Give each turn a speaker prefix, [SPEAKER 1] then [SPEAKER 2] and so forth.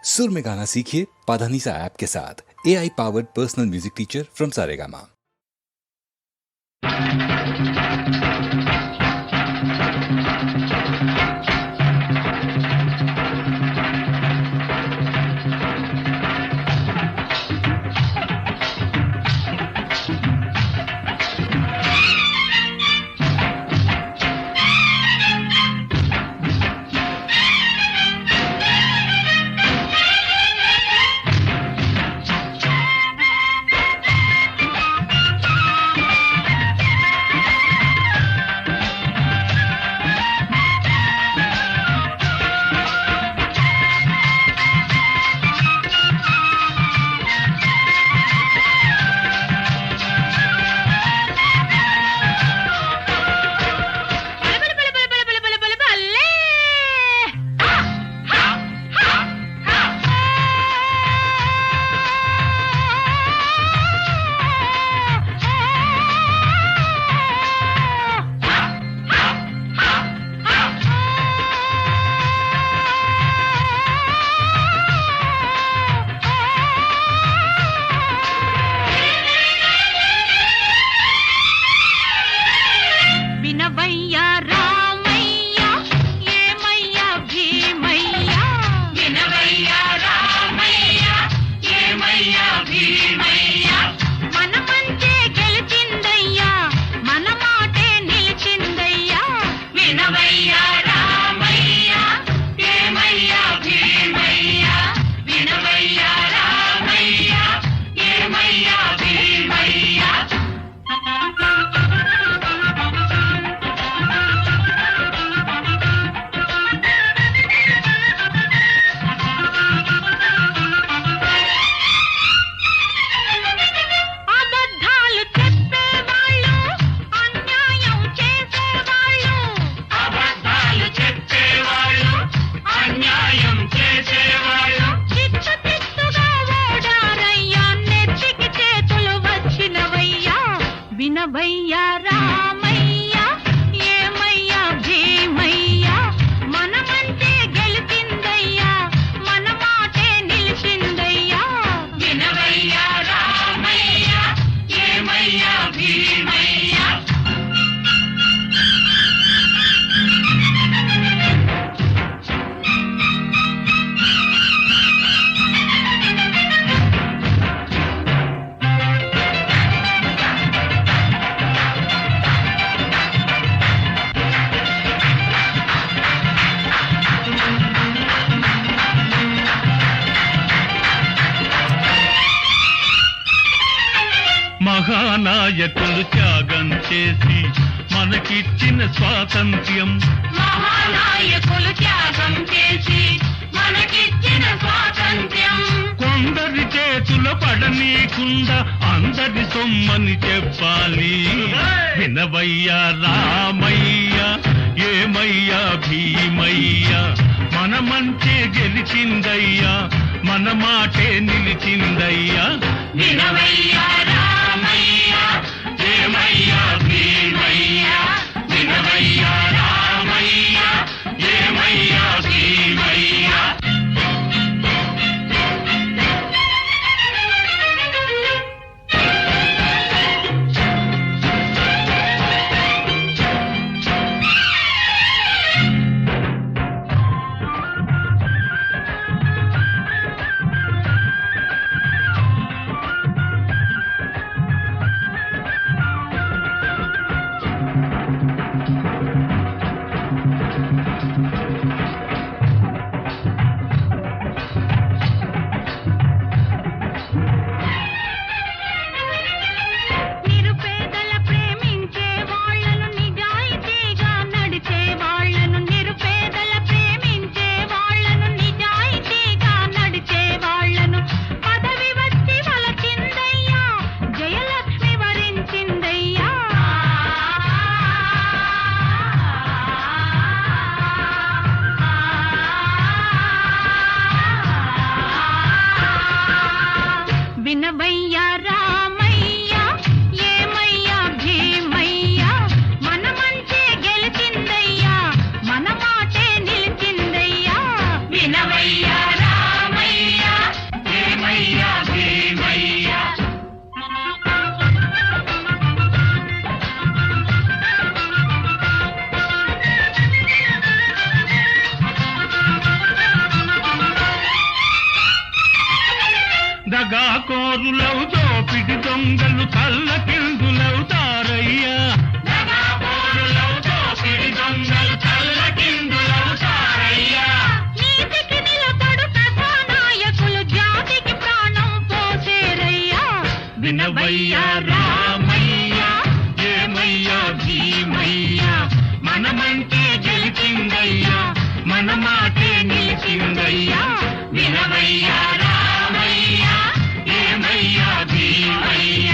[SPEAKER 1] सुर में गाना सीखिए पाधानीसा ऐप के साथ। AI powered personal music teacher from Saregama.
[SPEAKER 2] మహానాయకులు త్యాగం చేసి మనకిచ్చిన స్వాతంత్ర్యం,
[SPEAKER 3] మహానాయకులు త్యాగం చేసి మనకిచ్చిన స్వాతంత్ర్యం
[SPEAKER 2] కొందరి చేతుల పడనీకుండా అందరి సొమ్మని చెప్పాలి. వినవయ్యా రామయ్య, ఏమయ్యా భీమయ్య, మన మంచే గెలిచిందయ్యా, మన మాటే నిలిచిందయ్యా.
[SPEAKER 3] వినవయ్యా రామయ్య,
[SPEAKER 2] ఏమయ్యా భీమయ్య, వినవయ్యా రామయ్య, ఏమయ్యా భీమయ్య.
[SPEAKER 3] వినవయ్యా రామయ్య, ఏమయ్యా భీమయ్య, మన మంచే గెలిచిందయ్యా, మన మాటే నిలిచిందయ్యా. వినవయ్యా రామయ్య,
[SPEAKER 2] దగా కోరులవు దోపిడి దొంగలు తల్లకిందులవుతారయ్యా.
[SPEAKER 3] నీతికి నిలబడు కథానాయకులు జాతికి ప్రాణం పోసేరయ్యా.
[SPEAKER 2] వినవయ్యా రామయ్యా ఏమయ్యా భీమయ్యా మనమంటే గెలిచిందయ్యా మన మాటే నిలిచిందయ్యా. వినవయ్యా రామయ్యా ఏమయ్యా భీమయ్యా